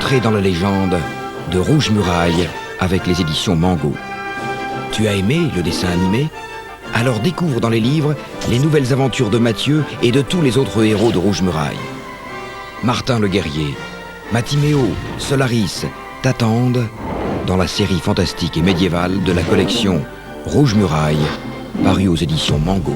Entrez dans la légende de Rouge Muraille avec les éditions Mango. Tu as aimé le dessin animé? Alors découvre dans les livres les nouvelles aventures de Mathieu et de tous les autres héros de Rouge Muraille. Martin le guerrier, Matiméo, Solaris t'attendent dans la série fantastique et médiévale de la collection Rouge Muraille, parue aux éditions Mango.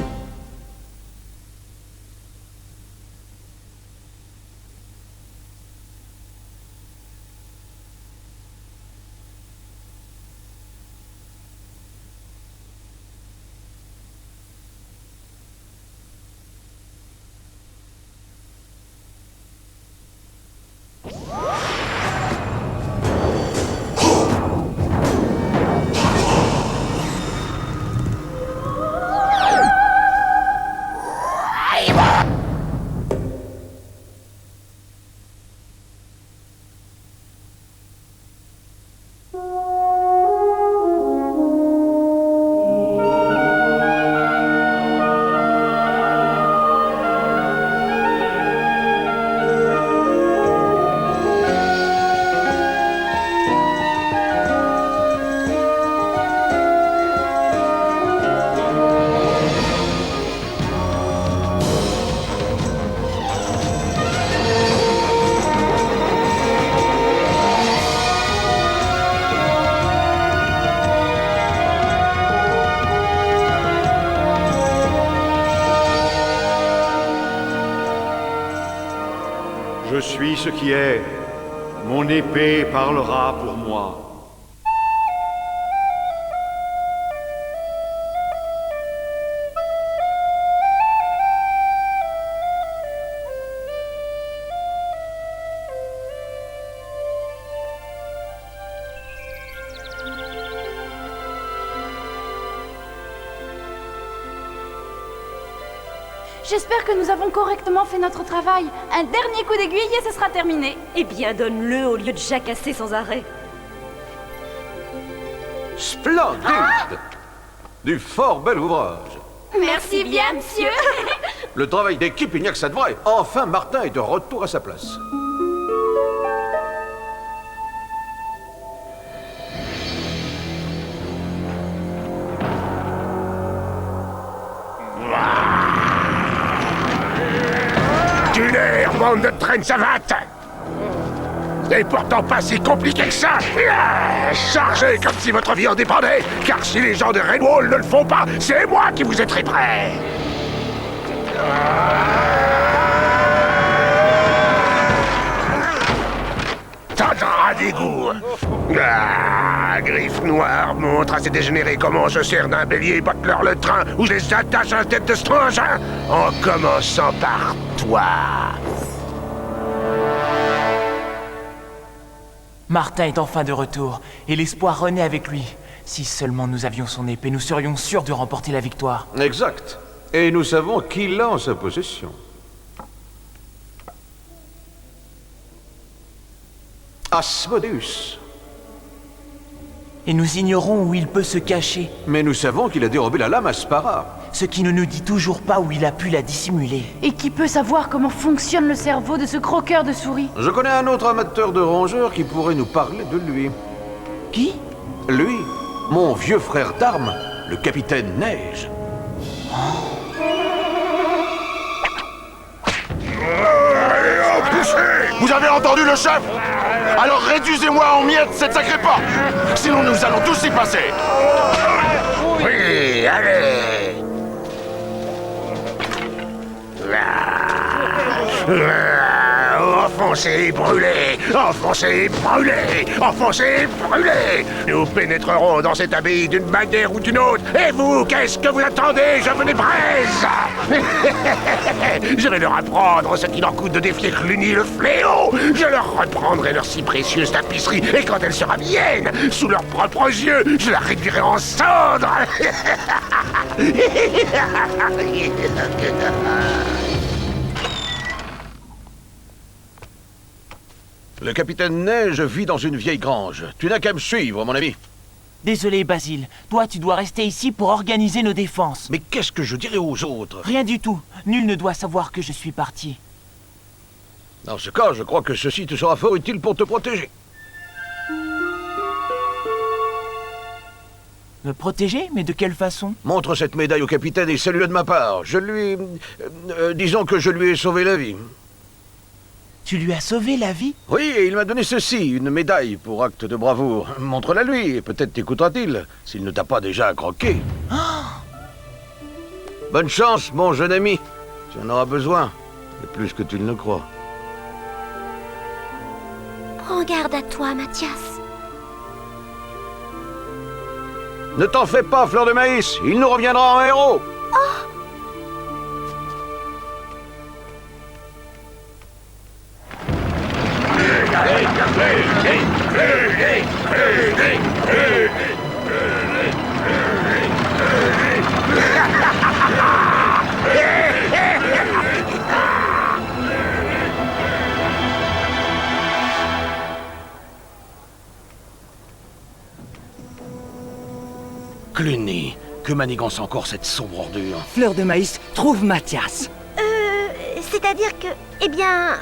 Je suis ce qui est. Mon épée parlera pour moi. J'espère que nous avons correctement fait notre travail. Un dernier coup d'aiguille et ce sera terminé. Eh bien, donne-le au lieu de jacasser sans arrêt. Splendide! Du fort bel ouvrage. Merci bien, monsieur. Le travail d'équipe, il n'y a que ça de vrai. Enfin, Martin est de retour à sa place. Bande de traîne savate! Et pourtant pas si compliqué que ça! Chargez comme si votre vie en dépendait! Car si les gens de Redwall ne le font pas, c'est moi qui vous étriperai! T'entendras des goûts! Griffe Noire montre à ces dégénérés comment je sers d'un bélier et botte-leur le train ou je les attache à la tête de Strange, hein, en commençant par toi! Martin est enfin de retour, et l'espoir renaît avec lui. Si seulement nous avions son épée, nous serions sûrs de remporter la victoire. Exact. Et nous savons qui l'a en sa possession. Asmodeus. Et nous ignorons où il peut se cacher. Mais nous savons qu'il a dérobé la lame à Spara. Ce qui ne nous dit toujours pas où il a pu la dissimuler. Et qui peut savoir comment fonctionne le cerveau de ce croqueur de souris? Je connais un autre amateur de rongeurs qui pourrait nous parler de lui. Qui? Lui, mon vieux frère d'armes, le capitaine Neige. Vous avez entendu le chef? Alors réduisez-moi en miettes cette sacrée porte! Sinon nous allons tous y passer! Oui, allez! Enfoncez, brûlez! Enfoncez, brûlez! Enfoncez, brûlez! Nous pénétrerons dans cette abbaye d'une manière ou d'une autre. Et vous, qu'est-ce que vous attendez? Je venais braise! Je vais leur apprendre ce qu'il en coûte de défier Cluny le fléau! Je leur reprendrai leur si précieuse tapisserie, et quand elle sera mienne, sous leurs propres yeux, je la réduirai en cendres! Le capitaine Neige vit dans une vieille grange. Tu n'as qu'à me suivre, mon ami. Désolé, Basile. Toi, tu dois rester ici pour organiser nos défenses. Mais qu'est-ce que je dirai aux autres? Rien du tout. Nul ne doit savoir que je suis parti. Dans ce cas, je crois que ceci te sera fort utile pour te protéger. Me protéger? Mais de quelle façon? Montre cette médaille au capitaine et salue-le de ma part. Je lui... disons que je lui ai sauvé la vie. Tu lui as sauvé la vie? Oui, et il m'a donné ceci, une médaille pour acte de bravoure. Montre-la lui, et peut-être t'écoutera-t-il, s'il ne t'a pas déjà croqué. Bonne chance, mon jeune ami. Tu en auras besoin, et plus que tu ne le crois. Prends garde à toi, Mathias. Ne t'en fais pas, Fleur de Maïs, il nous reviendra en héros. Cluny, que manigance encore cette sombre ordure? Fleur de Maïs trouve Mathias. C'est-à-dire que... Eh bien...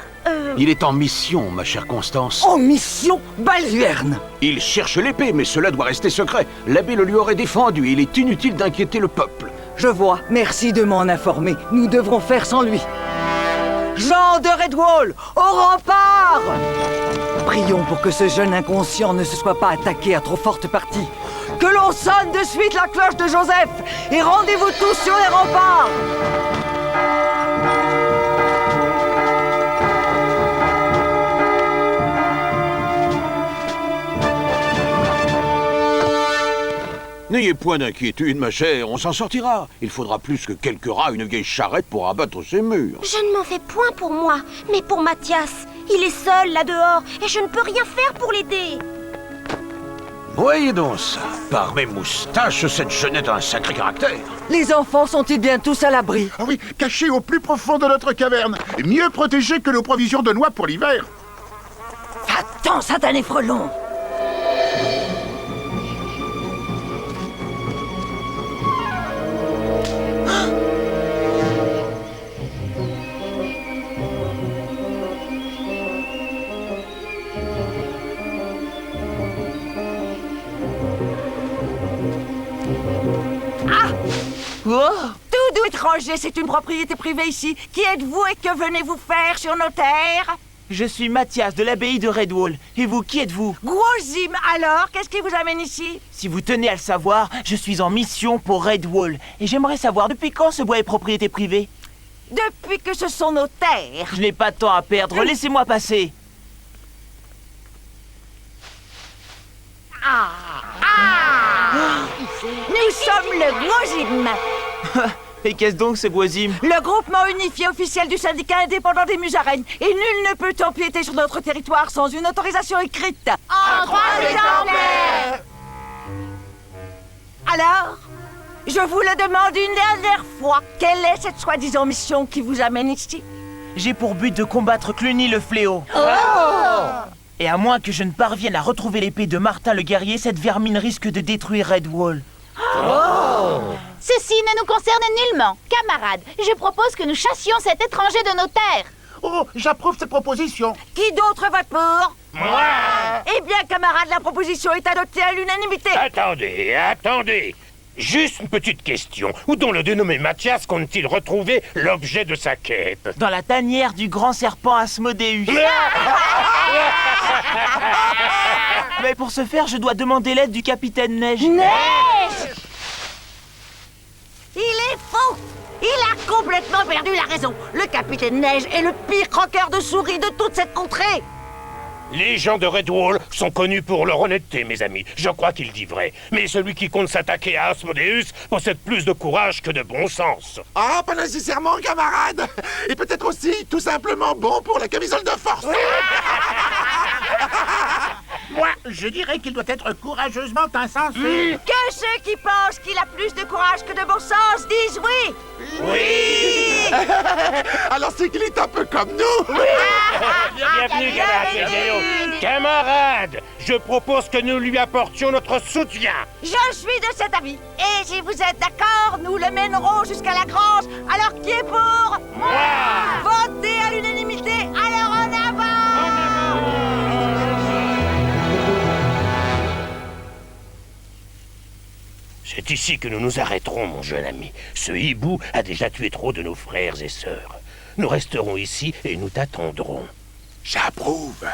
Il est en mission, ma chère Constance. En mission Balduerne. Il cherche l'épée, mais cela doit rester secret. L'abbé le lui aurait défendu, il est inutile d'inquiéter le peuple. Je vois, merci de m'en informer. Nous devrons faire sans lui. Jean de Redwall, au rempart! Prions pour que ce jeune inconscient ne se soit pas attaqué à trop forte partie. Que l'on sonne de suite la cloche de Joseph et rendez-vous tous sur les remparts! N'ayez point d'inquiétude, ma chère, on s'en sortira. Il faudra plus que quelques rats, une vieille charrette pour abattre ces murs. Je ne m'en fais point pour moi, mais pour Mathias. Il est seul là-dehors, et je ne peux rien faire pour l'aider. Voyez donc ça. Par mes moustaches, cette jeunette a un sacré caractère. Les enfants sont-ils bien tous à l'abri? Ah oui, cachés au plus profond de notre caverne. Mieux protégés que nos provisions de noix pour l'hiver. Va-t'en, satané frelon! Oh! Tout doux étranger, c'est une propriété privée ici. Qui êtes-vous et que venez-vous faire sur nos terres? Je suis Mathias de l'abbaye de Redwall. Et vous, qui êtes-vous? Grosim, alors, qu'est-ce qui vous amène ici? Si vous tenez à le savoir, je suis en mission pour Redwall. Et j'aimerais savoir depuis quand ce bois est propriété privée? Depuis que ce sont nos terres. Je n'ai pas de temps à perdre, laissez-moi passer. Nous sommes le Grosim, Et qu'est-ce donc ce Guazim? le groupement unifié officiel du syndicat indépendant des musaraignes. Et nul ne peut empiéter sur notre territoire sans une autorisation écrite. En 3 exemplaires. Alors, je vous le demande une dernière fois. Quelle est cette soi-disant mission qui vous amène ici? J'ai pour but de combattre Cluny le fléau. Et à moins que je ne parvienne à retrouver l'épée de Martin le guerrier, cette vermine risque de détruire Redwall. Ceci ne nous concerne nullement. Camarades, je propose que nous chassions cet étranger de nos terres. Oh, j'approuve cette proposition. Qui d'autre vote pour? Moi! Eh bien, camarades, la proposition est adoptée à l'unanimité. Attendez. Juste une petite question. Où donc le dénommé Mathias compte-t-il retrouver l'objet de sa quête? Dans la tanière du grand serpent Asmodeus. Mais pour ce faire, je dois demander l'aide du capitaine Neige. Il est fou! Il a complètement perdu la raison. Le capitaine Neige est le pire croqueur de souris de toute cette contrée. Les gens de Redwall sont connus pour leur honnêteté, mes amis. Je crois qu'ils disent vrai. Mais celui qui compte s'attaquer à Asmodeus possède plus de courage que de bon sens. Ah, pas nécessairement, camarade. Et peut-être aussi tout simplement bon pour la camisole de force. Moi, je dirais qu'il doit être courageusement insensé. Que ceux qui pensent qu'il a plus de courage que de bon sens disent oui. Oui! Alors c'est qu'il est un peu comme nous. Bienvenue, camarade. Camarades, je propose que nous lui apportions notre soutien. Je suis de cet avis. Et si vous êtes d'accord, nous le mènerons jusqu'à la grange. Alors qui est pour? Moi! Votez à l'unanimité. Alors on a C'est ici que nous nous arrêterons, mon jeune ami. Ce hibou a déjà tué trop de nos frères et sœurs. Nous resterons ici et nous t'attendrons. J'approuve.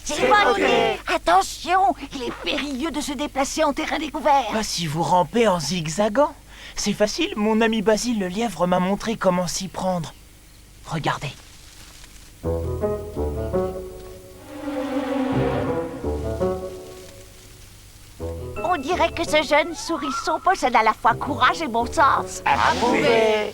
C'est voté. Attention, il est périlleux de se déplacer en terrain découvert. Pas si vous rampez en zigzagant. C'est facile, mon ami Basile le lièvre m'a montré comment s'y prendre. Regardez. On dirait que ce jeune sourisson possède à la fois courage et bon sens. Approuvé.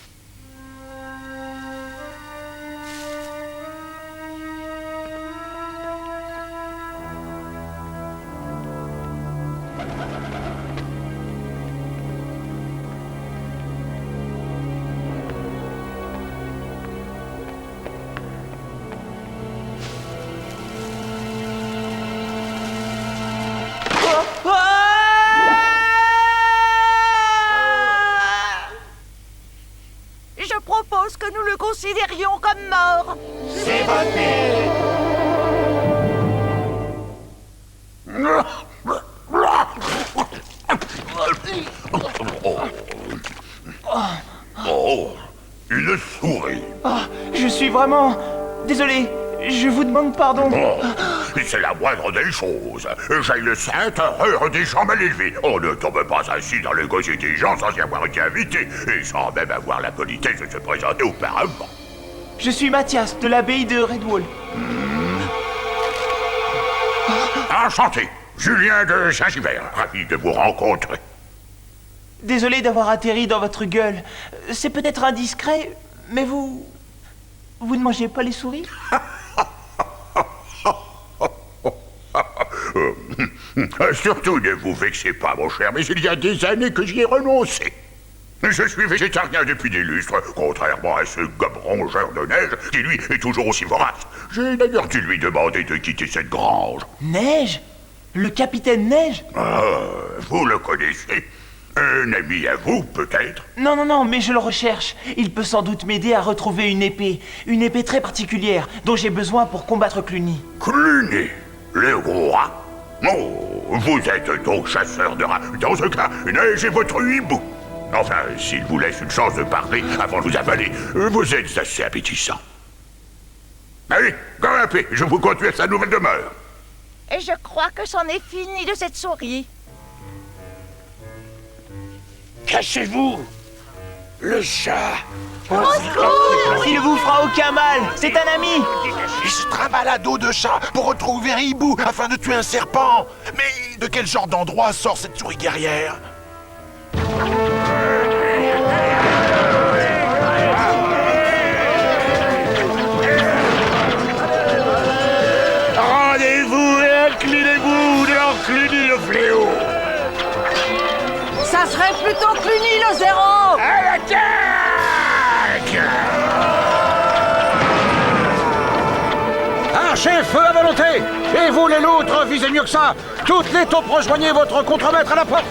Je propose que nous le considérions comme mort. C'est voté. Oh, une souris. Je suis vraiment... Désolé, je vous demande pardon. Oh, c'est la moindre des choses. J'ai le sainte horreur des gens mal élevés. On ne tombe pas ainsi dans le gosier des gens sans y avoir été invité, et sans même avoir la politesse de se présenter auparavant. Je suis Mathias, de l'abbaye de Redwall. Enchanté, Julien de Saint-Gilbert, ravi de vous rencontrer. Désolé d'avoir atterri dans votre gueule. C'est peut-être indiscret, mais vous... Vous ne mangez pas les souris? Surtout ne vous vexez pas, mon cher, mais il y a des années que j'y ai renoncé. Je suis végétarien depuis des lustres, contrairement à ce gobe rongeur de neige qui, lui, est toujours aussi vorace. J'ai d'ailleurs dû lui demander de quitter cette grange. Neige? Le capitaine Neige? Ah, vous le connaissez? Un ami à vous, peut-être? Non, mais je le recherche. Il peut sans doute m'aider à retrouver une épée. Une épée très particulière, dont j'ai besoin pour combattre Cluny. Cluny? Le gros rat? Oh, vous êtes donc chasseur de rats. Dans ce cas, Neige est votre hibou. Enfin, s'il vous laisse une chance de parler avant de vous avaler, vous êtes assez appétissant. Allez, grimpez, je vous conduis à sa nouvelle demeure. Et je crois que c'en est fini de cette souris. Cachez-vous. Le chat. Il ne vous fera aucun mal. C'est un ami. Il se trimballe à dos de chat pour retrouver un hibou afin de tuer un serpent. Mais de quel genre d'endroit sort cette souris guerrière? Rendez-vous et inclinez-vous devant Cluny le fléau. Ça serait plutôt Cluny le zéro. À l'attaque! Archer, feu à volonté. Et vous, les loutres, visez mieux que ça. Toutes les taupes, rejoignez votre contremaître à la porte.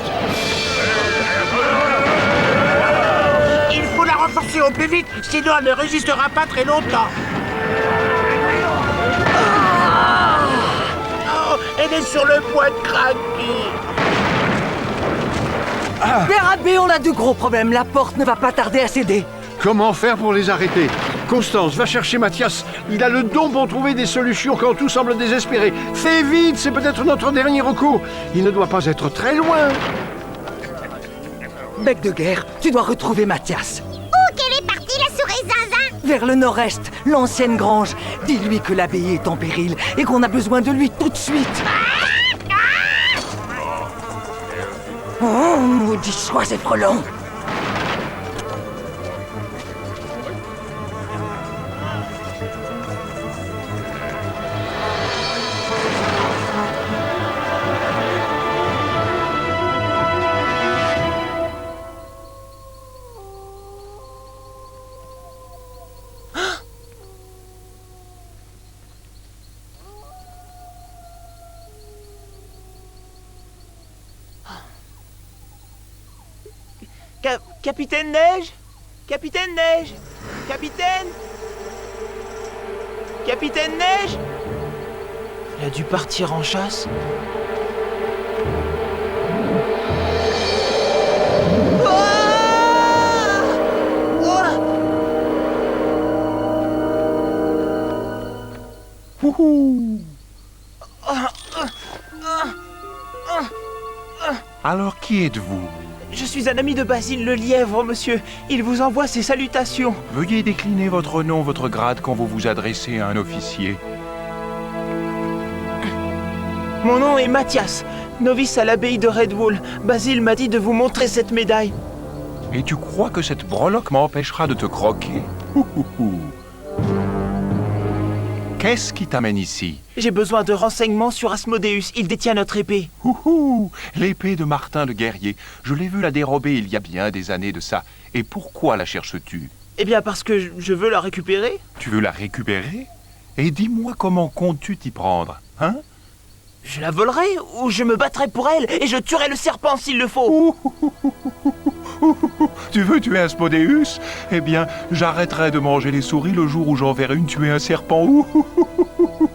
Il faut la renforcer au plus vite, sinon elle ne résistera pas très longtemps. Oh, elle est sur le point de craquer. Dérabé, on a de gros problèmes. La porte ne va pas tarder à céder. Comment faire pour les arrêter? Constance, va chercher Mathias. Il a le don pour trouver des solutions quand tout semble désespéré. Fais vite, c'est peut-être notre dernier recours. Il ne doit pas être très loin. Bec de guerre, tu dois retrouver Mathias. Où qu'elle est partie, la souris zinzin? Vers le nord-est, l'ancienne grange. Dis-lui que l'abbaye est en péril et qu'on a besoin de lui tout de suite. Oh, maudit soit ces frelons. Capitaine Neige? Capitaine Neige? Capitaine? Capitaine Neige? Il a dû partir en chasse. Houhou. Alors qui êtes-vous? Je suis un ami de Basile le lièvre, monsieur. Il vous envoie ses salutations. Veuillez décliner votre nom, votre grade quand vous vous adressez à un officier. Mon nom est Mathias, novice à l'abbaye de Redwall. Basile m'a dit de vous montrer cette médaille. Et tu crois que cette breloque m'empêchera de te croquer? Houhouhou. Qu'est-ce qui t'amène ici? J'ai besoin de renseignements sur Asmodeus. Il détient notre épée. Houhou! L'épée de Martin le guerrier. Je l'ai vu la dérober il y a bien des années de ça. Et pourquoi la cherches-tu? Eh bien, parce que je veux la récupérer. Tu veux la récupérer? Et dis-moi comment comptes-tu t'y prendre, hein? Je la volerai ou je me battrai pour elle et je tuerai le serpent s'il le faut. Tu veux tuer Asmodeus? Eh bien, j'arrêterai de manger les souris le jour où j'enverrai une tuer un serpent.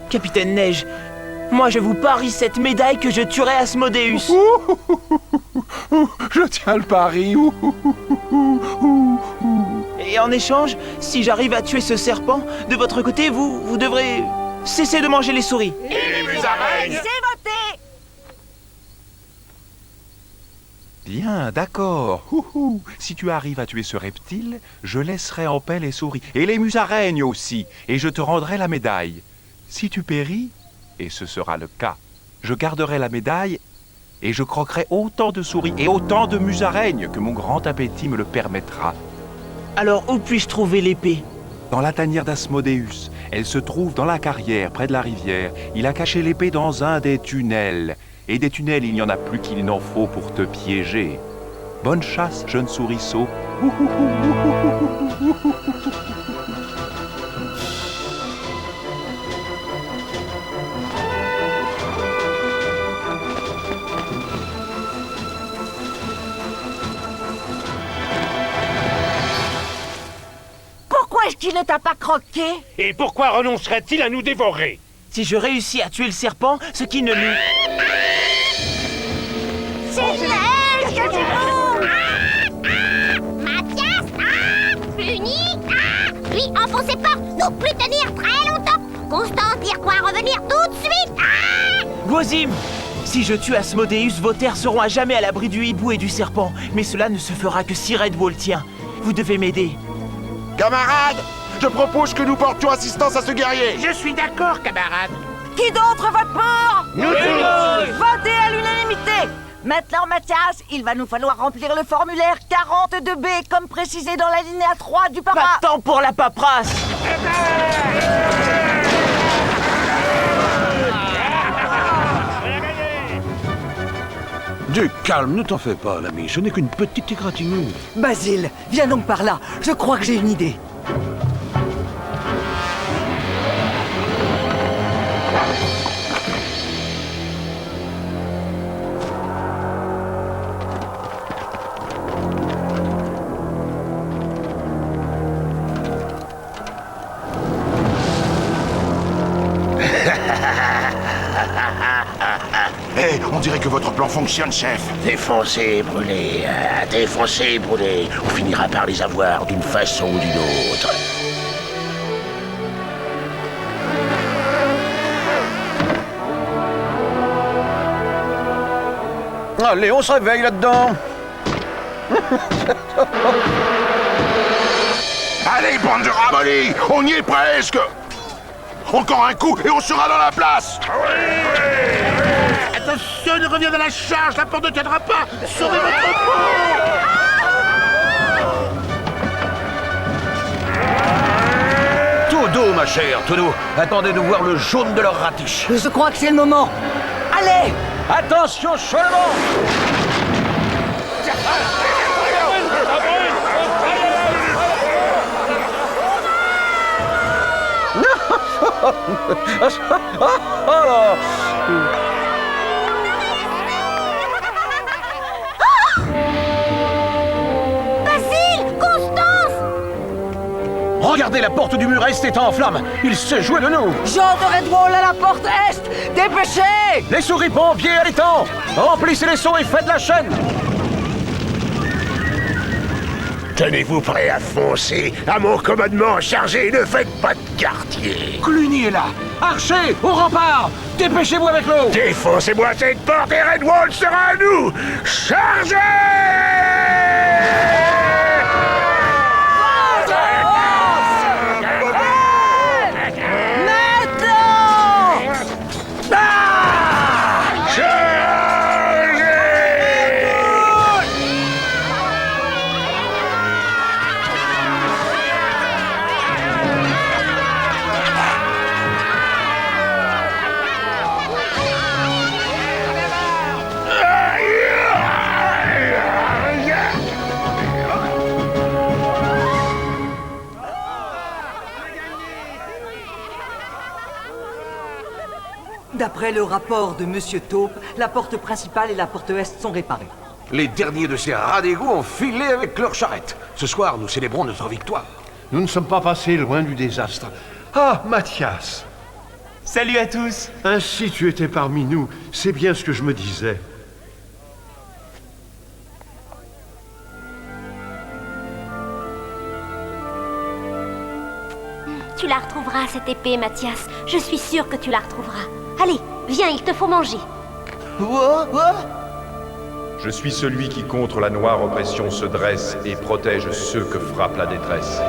Capitaine Neige, moi je vous parie cette médaille que je tuerai Asmodeus. Je tiens le pari. Et en échange, si j'arrive à tuer ce serpent, de votre côté, vous devrez cesser de manger les souris. Et les musaraignes! C'est voté! Bien, d'accord. Si tu arrives à tuer ce reptile, je laisserai en paix les souris. Et les musaraignes aussi. Et je te rendrai la médaille. Si tu péris, et ce sera le cas, je garderai la médaille et je croquerai autant de souris et autant de musaraignes que mon grand appétit me le permettra. Alors où puis-je trouver l'épée? Dans la tanière d'Asmodeus. Elle se trouve dans la carrière, près de la rivière. Il a caché l'épée dans un des tunnels. Et des tunnels, il n'y en a plus qu'il n'en faut pour te piéger. Bonne chasse, jeune souriceau. Pourquoi est-ce qu'il ne t'a pas croqué? Et pourquoi renoncerait-il à nous dévorer? Si je réussis à tuer le serpent, ce qui ne lui... C'est Neige que tu veux! Mathias! Cluny! Lui, enfoncez pas! Nous plus tenir très longtemps! Constance dire quoi revenir tout de suite! Gozim! Si je tue Asmodeus, vos terres seront à jamais à l'abri du hibou et du serpent. Mais cela ne se fera que si Redwall tient. Vous devez m'aider. Camarades, je propose que nous portions assistance à ce guerrier. Je suis d'accord, camarade. Qui d'autre vote pour? Nous tous! Votez à l'unanimité! Maintenant, Mathias, il va nous falloir remplir le formulaire 42B comme précisé dans l'alinéa 3 du Pas paragraphe. de temps pour la paperasse! Du calme, ne t'en fais pas, l'ami. Ce n'est qu'une petite égratignure. Basile, viens donc par là. Je crois que j'ai une idée. On dirait que votre plan fonctionne, chef. Défoncez et brûlez, défoncez et brûlez. On finira par les avoir d'une façon ou d'une autre. Allez, on se réveille là-dedans. Allez, bande de rabolis, on y est presque. Encore un coup et on sera dans la place. Attention, ne reviens dans la charge, la porte ne tiendra pas. Sauvez votre peau. Tout dos, ma chère, tout dos. Attendez de voir le jaune de leur ratiche. Je crois que c'est le moment. Allez! Attention, sur le vent. Basile! Constance! Regardez, la porte du mur est en flammes. Il se jouait de nous. Jean de Redwall à la porte est! Dépêchez! Les souris pompiers à l'étang. Remplissez les seaux et faites la chaîne. Tenez-vous prêts à foncer. À mon commandement, chargez, ne faites pas de quartier. Cluny est là. Archer, au rempart! Dépêchez-vous avec l'eau! Défoncez-moi cette porte et Redwall sera à nous! Chargez! D'après le rapport de Monsieur Taupe, la porte principale et la porte est sont réparées. Les derniers de ces rats d'égout ont filé avec leur charrette. Ce soir, nous célébrons notre victoire. Nous ne sommes pas passés loin du désastre. Ah, Mathias! Salut à tous! Ainsi tu étais parmi nous, c'est bien ce que je me disais. Tu la retrouveras, cette épée, Mathias. Je suis sûre que tu la retrouveras. Allez, viens, il te faut manger. Je suis celui qui, contre la noire oppression, se dresse et protège ceux que frappe la détresse.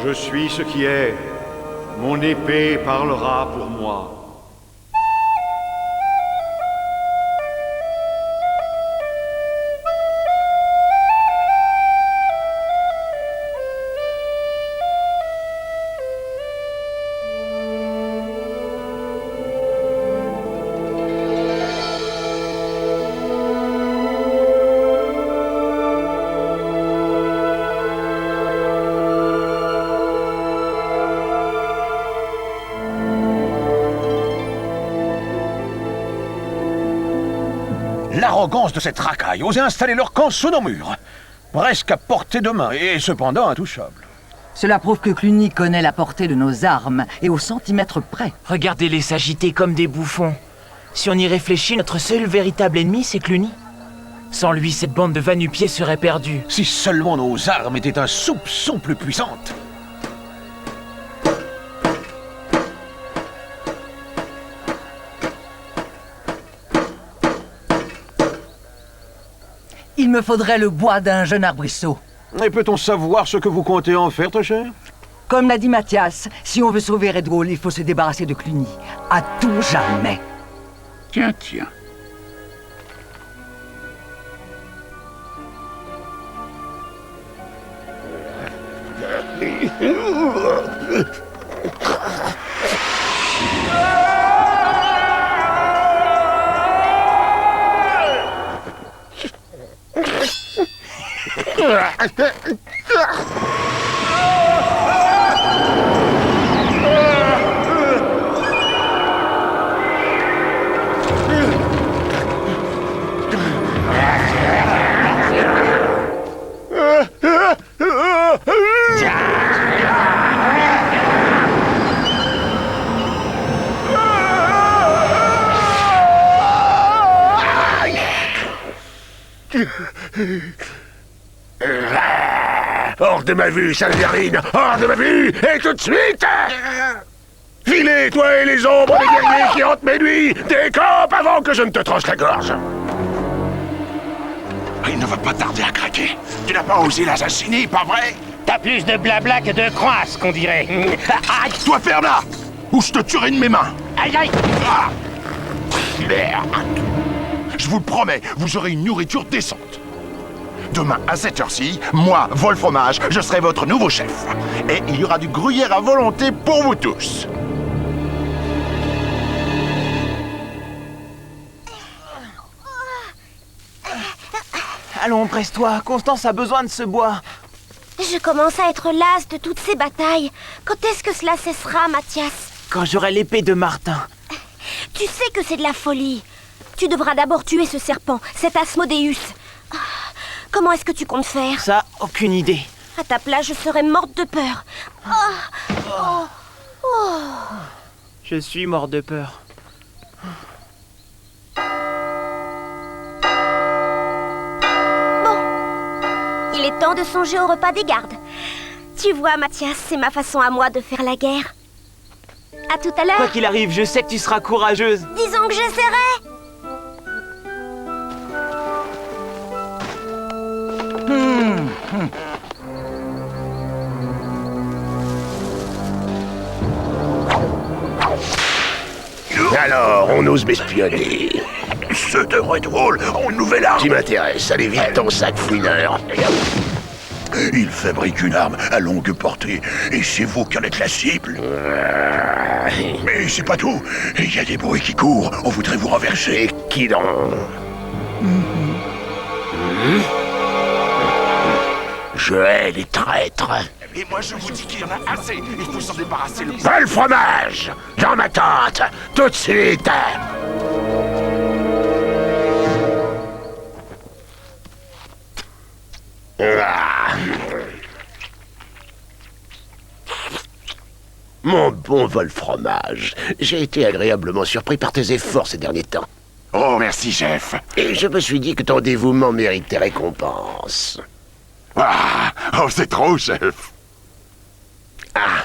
Je suis ce qui est. Mon épée parlera pour moi. L'arrogance de cette racaille, oser installer leur camp sous nos murs. Presque à portée de main, et cependant intouchable. Cela prouve que Cluny connaît la portée de nos armes, et au centimètre près. Regardez-les s'agiter comme des bouffons. Si on y réfléchit, notre seul véritable ennemi, c'est Cluny. Sans lui, cette bande de va-nu-pieds serait perdue. Si seulement nos armes étaient un soupçon plus puissantes. Il me faudrait le bois d'un jeune arbrisseau. Et peut-on savoir ce que vous comptez en faire, très cher? Comme l'a dit Mathias, si on veut sauver Redwall, il faut se débarrasser de Cluny. À tout jamais. Tiens, tiens. Hors de ma vue, sale vermine! Hors de ma vue! Et tout de suite! Filez, toi et les ombres des guerriers qui hantent mes nuits! Décampe avant que je ne te tranche la gorge! Il ne va pas tarder à craquer. Tu n'as pas osé l'assassiner, pas vrai? T'as plus de blabla que de croisse, qu'on dirait. Aïe! Toi, ferme là! Ou je te tuerai de mes mains! Aïe, aïe! Ah. Merde! Je vous le promets, vous aurez une nourriture décente. Demain, à cette heure-ci, moi, Vol-Fromage, je serai votre nouveau chef. Et il y aura du gruyère à volonté pour vous tous. Allons, presse-toi. Constance a besoin de ce bois. Je commence à être lasse de toutes ces batailles. Quand est-ce que cela cessera, Mathias? Quand j'aurai l'épée de Martin. Tu sais que c'est de la folie. Tu devras d'abord tuer ce serpent, cet Asmodeus. Comment est-ce que tu comptes faire? Ça, aucune idée. À ta place, je serais morte de peur. Je suis mort de peur. Il est temps de songer au repas des gardes. Tu vois, Mathias, c'est ma façon à moi de faire la guerre. À tout à l'heure. Quoi qu'il arrive, je sais que tu seras courageuse. Disons que j'essaierai. Alors, on ose m'espionner. Ceux de Redwall ont une nouvelle arme. Tu m'intéresses, allez vite ton sac fouineur. Il fabrique une arme à longue portée, et c'est vous qui en êtes la cible. Mais c'est pas tout. Il y a des bruits qui courent. On voudrait vous renverser. Et qui donc? Je hais les traîtres. Et moi je vous dis qu'il y en a assez. Il faut s'en débarrasser le... Pas le fromage! Dans ma tente! Tout de suite! Mon bon Vol-Fromage, j'ai été agréablement surpris par tes efforts ces derniers temps. Oh, merci, chef. Et je me suis dit que ton dévouement mérite tes récompenses. Ah, oh, c'est trop, chef. Ah.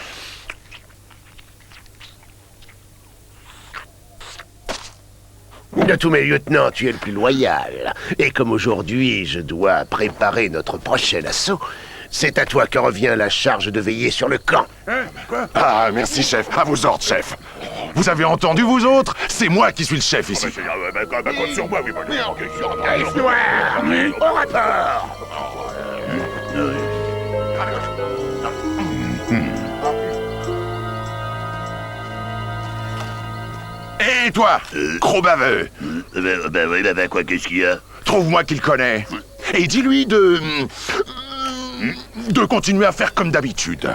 De tous mes lieutenants, tu es le plus loyal. Et comme aujourd'hui, je dois préparer notre prochain assaut, c'est à toi que revient la charge de veiller sur le camp. Ah, merci, chef. À vos ordres, chef. Vous avez entendu, vous autres? C'est moi qui suis le chef ici. Compte sur moi, oui. Elfe noir, au rapport. Et toi, gros baveux? Quoi, qu'est-ce qu'il y a? Trouve-moi qui le connaît. Et dis-lui de continuer à faire comme d'habitude.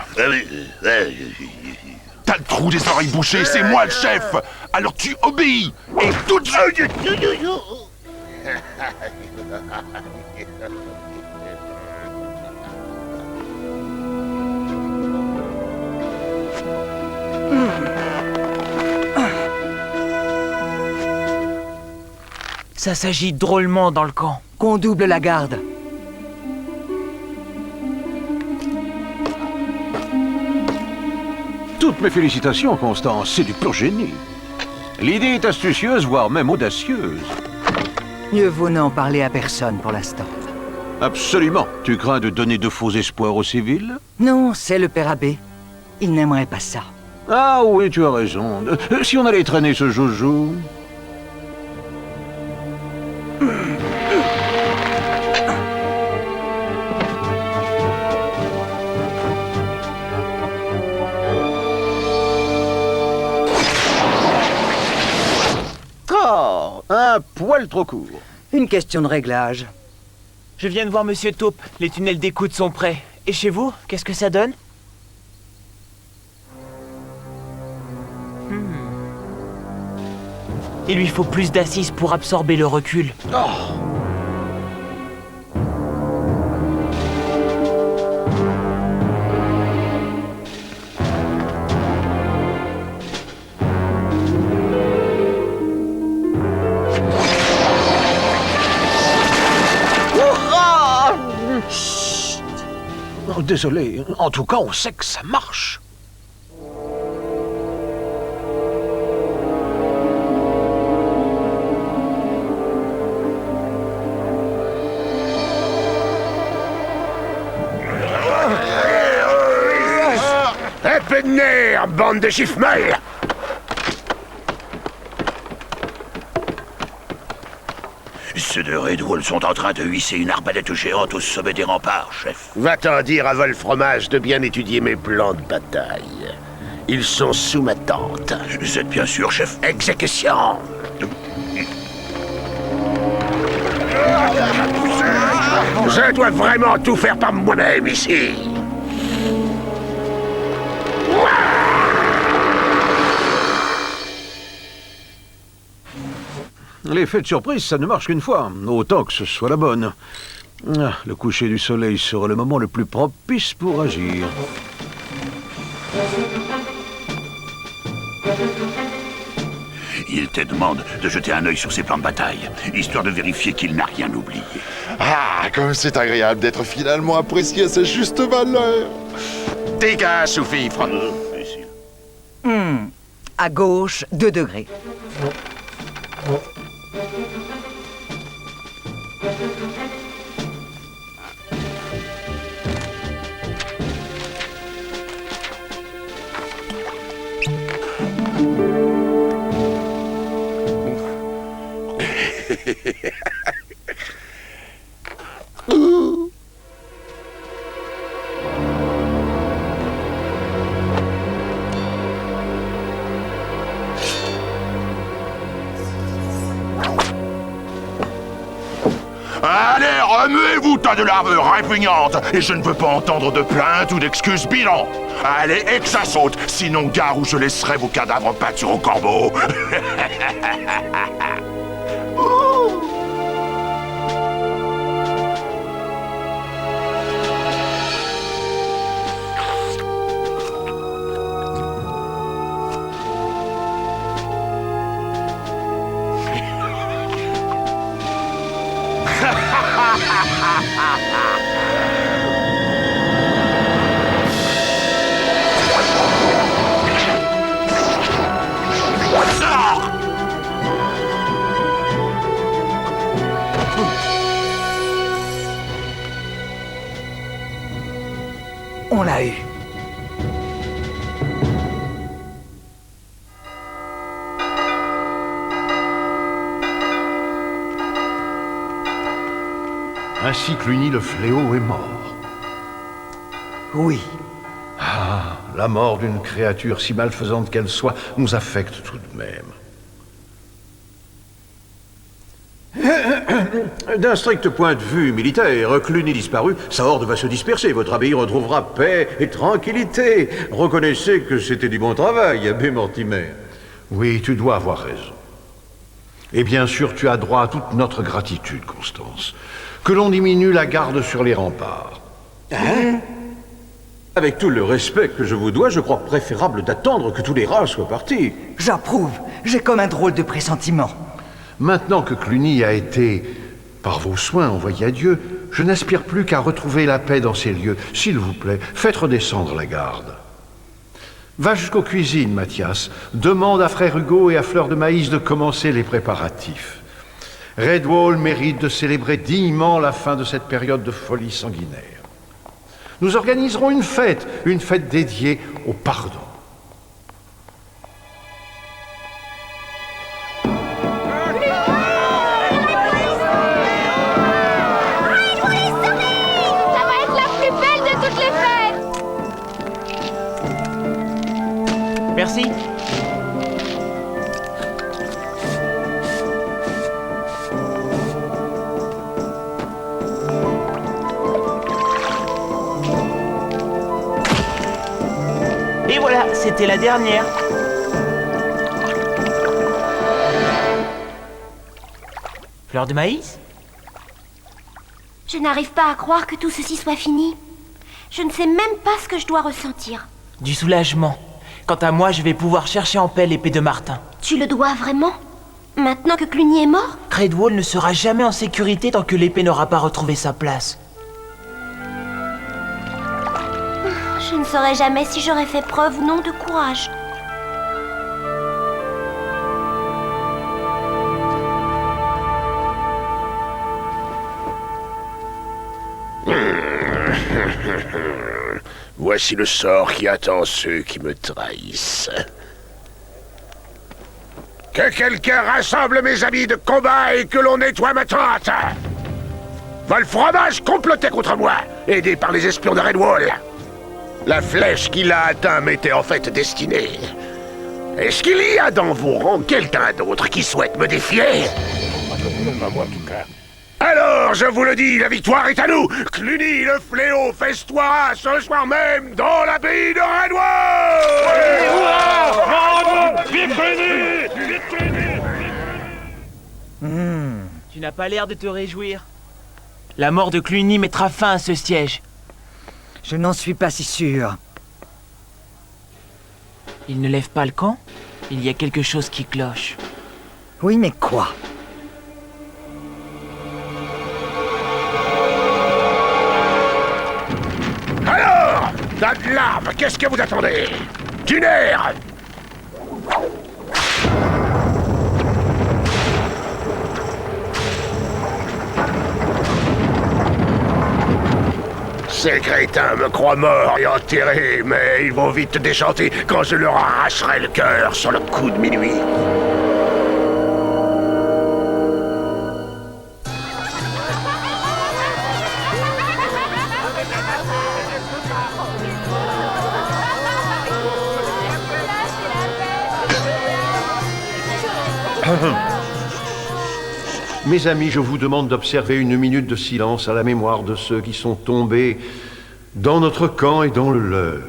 T'as le trou des oreilles bouchées, c'est moi le chef. Alors tu obéis. Et tout de suite... Ça s'agite drôlement dans le camp. Qu'on double la garde. Toutes mes félicitations, Constance, c'est du pur génie. L'idée est astucieuse, voire même audacieuse. Mieux vaut n'en parler à personne pour l'instant. Absolument. Tu crains de donner de faux espoirs aux civils? Non, c'est le père abbé. Il n'aimerait pas ça. Ah oui, tu as raison. Si on allait traîner ce joujou... Oh, un poil trop court. Une question de réglage. Je viens de voir Monsieur Taupe. Les tunnels d'écoute sont prêts. Et chez vous, qu'est-ce que ça donne? Il lui faut plus d'assises pour absorber le recul. Oh. désolé. En tout cas, on sait que ça marche. Un peu de nerf, bande de chiffres molles! Ceux de Redwall sont en train de hisser une arbalète géante au sommet des remparts, chef. Va-t'en dire à Vol-Fromage de bien étudier mes plans de bataille. Ils sont sous ma tente. Vous êtes bien sûr, chef? Exécution! Je dois vraiment tout faire par moi-même ici. L'effet de surprise, ça ne marche qu'une fois. Autant que ce soit la bonne. Ah, le coucher du soleil sera le moment le plus propice pour agir. Il te demande de jeter un œil sur ses plans de bataille, histoire de vérifier qu'il n'a rien oublié. Ah, comme c'est agréable d'être finalement apprécié à sa juste valeur. Dégâts sous fifre. À gauche, 2 degrés. Allez, remuez-vous, tas de larves répugnantes, et je ne veux pas entendre de plaintes ou d'excuses bilan. Allez, et que ça saute, sinon gare où je laisserai vos cadavres pâture au corbeau. On l'a eu. Ainsi Cluny le fléau est mort. Oui. Ah, la mort d'une créature, si malfaisante qu'elle soit, nous affecte tout de même. D'un strict point de vue militaire, Cluny disparu, sa horde va se disperser. Votre abbaye retrouvera paix et tranquillité. Reconnaissez que c'était du bon travail, abbé Mortimer. Oui, tu dois avoir raison. Et bien sûr, tu as droit à toute notre gratitude, Constance. Que l'on diminue la garde sur les remparts. Hein? Avec tout le respect que je vous dois, je crois préférable d'attendre que tous les rats soient partis. J'approuve. J'ai comme un drôle de pressentiment. Maintenant que Cluny a été, par vos soins, envoyé à Dieu, je n'aspire plus qu'à retrouver la paix dans ces lieux. S'il vous plaît, faites redescendre la garde. Va jusqu'aux cuisines, Mathias. Demande à frère Hugo et à Fleur de Maïs de commencer les préparatifs. Redwall mérite de célébrer dignement la fin de cette période de folie sanguinaire. Nous organiserons une fête dédiée au pardon. Merci. Et voilà, c'était la dernière. Fleur de maïs? Je n'arrive pas à croire que tout ceci soit fini. Je ne sais même pas ce que je dois ressentir. Du soulagement. Quant à moi, je vais pouvoir chercher en paix l'épée de Martin. Tu le dois vraiment? Maintenant que Cluny est mort? Redwall ne sera jamais en sécurité tant que l'épée n'aura pas retrouvé sa place. Je ne saurais jamais si j'aurais fait preuve ou non de courage. Voici le sort qui attend ceux qui me trahissent. Que quelqu'un rassemble mes amis de combat et que l'on nettoie ma tente. Wolfromage complotait contre moi, aidé par les espions de Redwall. La flèche qui l'a atteint m'était en fait destinée. Est-ce qu'il y a dans vos rangs quelqu'un d'autre qui souhaite me défier? Pas moi, en tout cas. Alors, je vous le dis, la victoire est à nous. Cluny le fléau festoiera ce soir même dans l'abbaye de Redwall. Tu n'as pas l'air de te réjouir. La mort de Cluny mettra fin à ce siège. Je n'en suis pas si sûr. Il ne lève pas le camp? Il y a quelque chose qui cloche. Oui, mais quoi? Alors, tas de larves, qu'est-ce que vous attendez? Du nerf! Ces crétins me croient mort et enterré, mais ils vont vite déchanter quand je leur arracherai le cœur sur le coup de minuit. Mes amis, je vous demande d'observer une minute de silence à la mémoire de ceux qui sont tombés dans notre camp et dans le leur.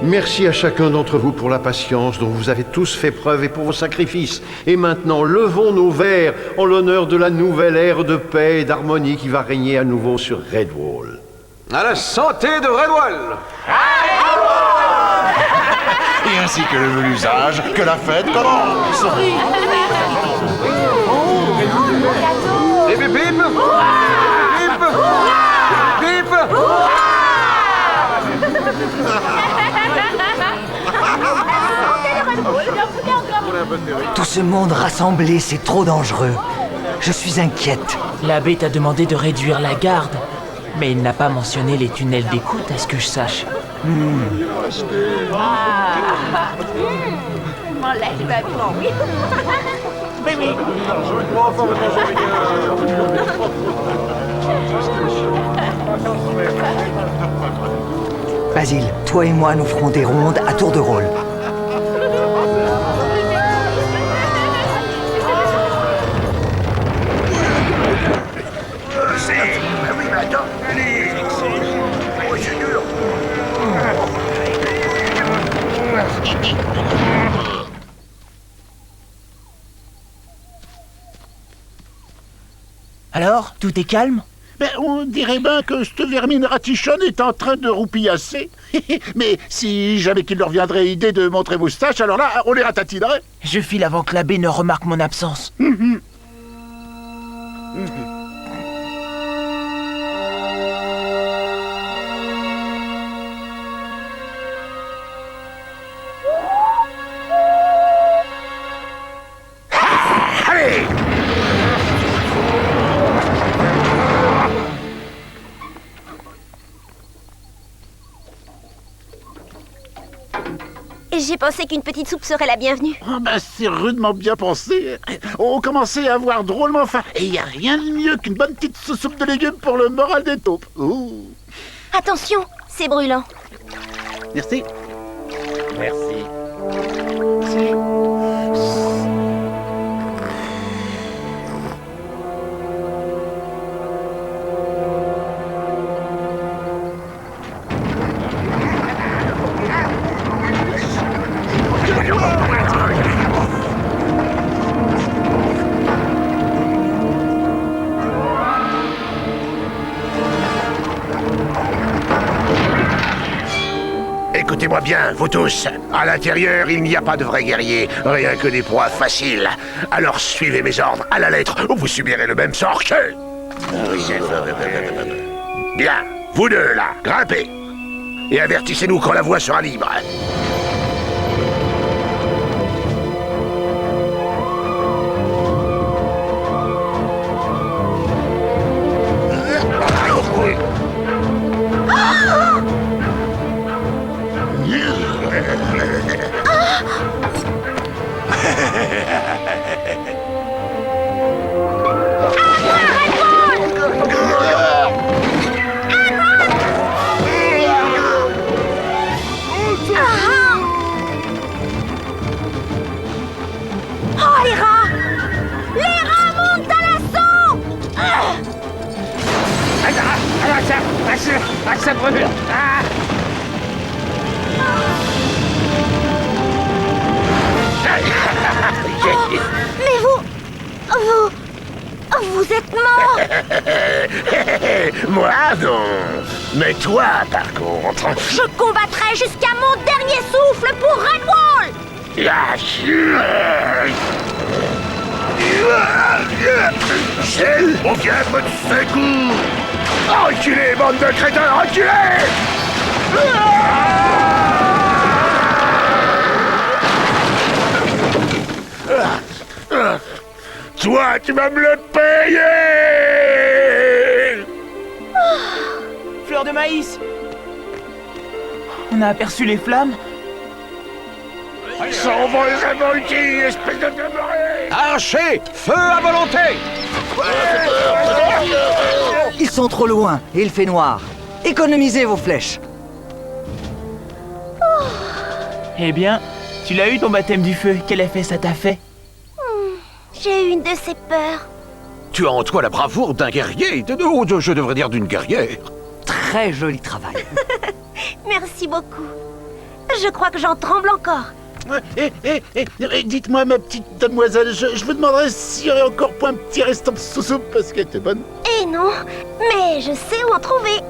Merci à chacun d'entre vous pour la patience dont vous avez tous fait preuve et pour vos sacrifices. Et maintenant, levons nos verres en l'honneur de la nouvelle ère de paix et d'harmonie qui va régner à nouveau sur Redwall. À la santé de Redwall! Et ainsi que le veut l'usage, que la fête commence. Hip hip hip! Hip hip! Tout ce monde rassemblé, c'est trop dangereux. Je suis inquiète. L'abbé t'a demandé de réduire la garde, mais il n'a pas mentionné les tunnels d'écoute, à ce que je sache. Basile, toi et moi, nous ferons des rondes à tour de rôle. Alors, tout est calme? Ben, on dirait bien que cette vermine ratichonne est en train de roupillasser. Mais si jamais qu'il leur viendrait l'idée de montrer moustache, alors là, on les ratatinerait. Je file avant que l'abbé ne remarque mon absence. Allez! J'ai pensé qu'une petite soupe serait la bienvenue. Oh, ben, c'est rudement bien pensé. On commençait à avoir drôlement faim. Et il n'y a rien de mieux qu'une bonne petite soupe de légumes pour le moral des taupes. Ouh. Attention, c'est brûlant. Merci. Merci. Écoutez-moi bien, vous tous. À l'intérieur, il n'y a pas de vrais guerriers, rien que des proies faciles. Alors suivez mes ordres à la lettre, ou vous subirez le même sort que... Bien, vous deux là, grimpez. Et avertissez-nous quand la voie sera libre. Oh, les rats! Les rats montent à l'assaut! Ça brûle. Mais vous êtes mort! Moi, non. Mais toi, par contre... Je combattrai jusqu'à mon dernier souffle pour Redwall! Gel, on vient votre secours! Reculez, bande de crétins, reculez! Toi, tu vas me le payer! Fleur de maïs! On a aperçu les flammes? S'envole révolti, espèce de demeuré! Archer, feu à volonté! Ils sont trop loin et il fait noir. Économisez vos flèches. Eh bien, tu l'as eu ton baptême du feu. Quel effet ça t'a fait? J'ai une de ces peurs. Tu as en toi la bravoure d'un guerrier, je devrais dire d'une guerrière. Très joli travail. Merci beaucoup. Je crois que j'en tremble encore. Dites-moi, ma petite demoiselle, je vous demanderais s'il y aurait encore pas un petit restant de sous-soupe parce qu'elle était bonne. Eh non, mais je sais où en trouver.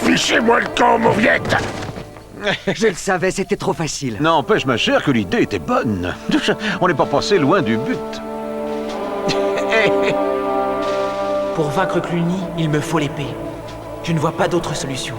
Fichez-moi le camp, mauviette! Je le savais, c'était trop facile. N'empêche, ma chère, que l'idée était bonne. On n'est pas passé loin du but. Pour vaincre Cluny, il me faut l'épée. Je ne vois pas d'autre solution.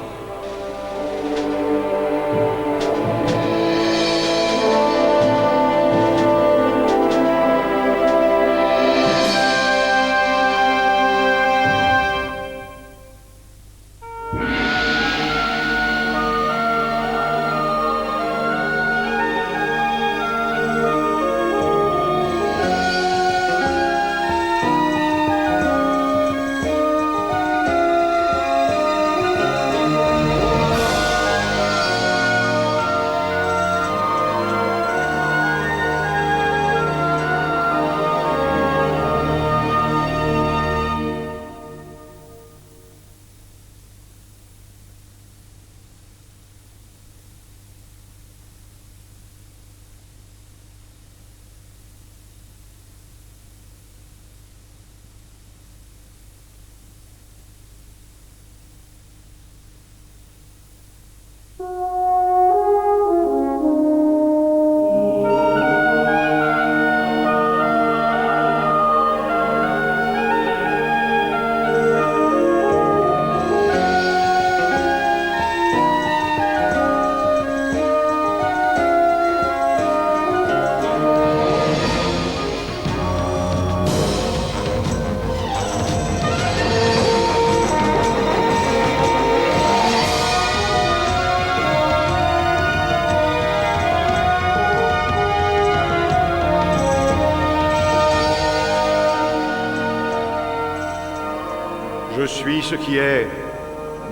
Je suis ce qui est.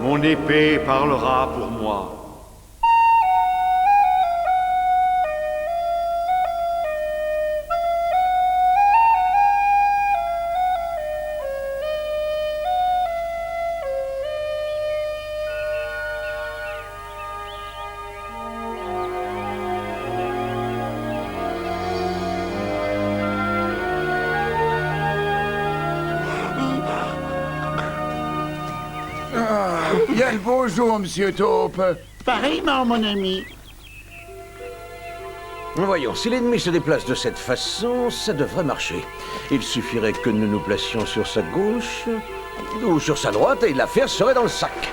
Mon épée parlera pour moi. Bien le bonjour, monsieur Taupe. Pareillement, mon ami. Voyons, si l'ennemi se déplace de cette façon, ça devrait marcher. Il suffirait que nous nous placions sur sa gauche ou sur sa droite et l'affaire serait dans le sac.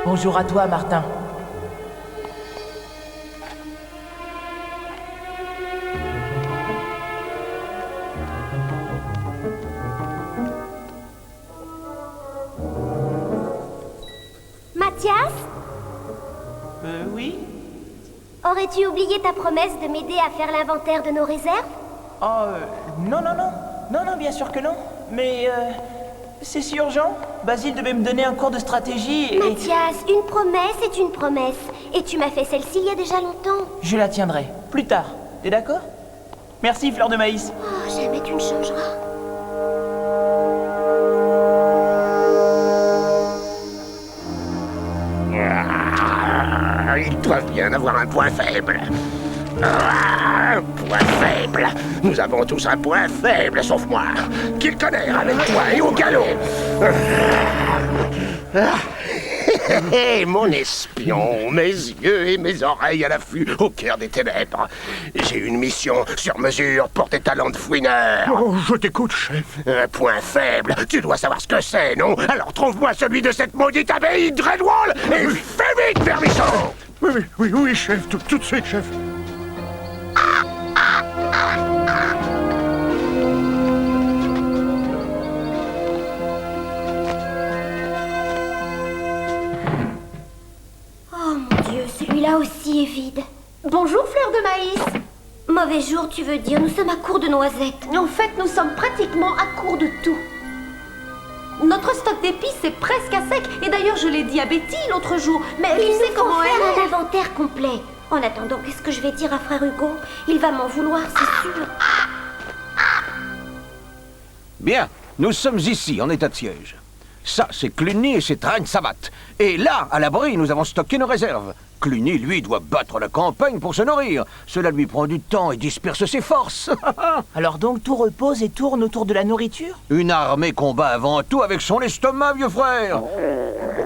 Bonjour à toi, Martin. Mathias, Oui? aurais-tu oublié ta promesse de m'aider à faire l'inventaire de nos réserves? Oh, non, non, non. Non, non, bien sûr que non. Mais, c'est si urgent. Basile devait me donner un cours de stratégie et... Mathias, une promesse est une promesse. Et tu m'as fait celle-ci il y a déjà longtemps. Je la tiendrai. Plus tard. T'es d'accord? Merci, Fleur de Maïs. Oh, jamais tu ne changeras. Ils doivent bien avoir un point faible. Un point faible. Nous avons tous un point faible, sauf moi. Qu'il connaît avec toi et au galop. Mon espion, mes yeux et mes oreilles à l'affût au cœur des ténèbres. J'ai une mission sur mesure pour tes talents de fouineur. Oh, je t'écoute, chef. Un point faible, tu dois savoir ce que c'est, non? Alors trouve-moi celui de cette maudite abbaye de Redwall et fais vite, Vermisson! Oui, chef, tout de suite, chef. Oh mon Dieu, celui-là aussi est vide. Bonjour, Fleur de Maïs. Mauvais jour, tu veux dire, nous sommes à court de noisettes. En fait, nous sommes pratiquement à court de tout. Notre stock d'épices est presque à sec. Et d'ailleurs, je l'ai dit à Betty l'autre jour. Mais tu sais comment elle faire est. un inventaire complet. En attendant, qu'est-ce que je vais dire à frère Hugo? Il va m'en vouloir, c'est sûr. Bien, nous sommes ici, en état de siège. Ça, c'est Cluny et ses traînes savates. Et là, à l'abri, nous avons stocké nos réserves. Cluny, lui, doit battre la campagne pour se nourrir. Cela lui prend du temps et disperse ses forces. Alors donc, tout repose et tourne autour de la nourriture? Une armée combat avant tout avec son estomac, vieux frère.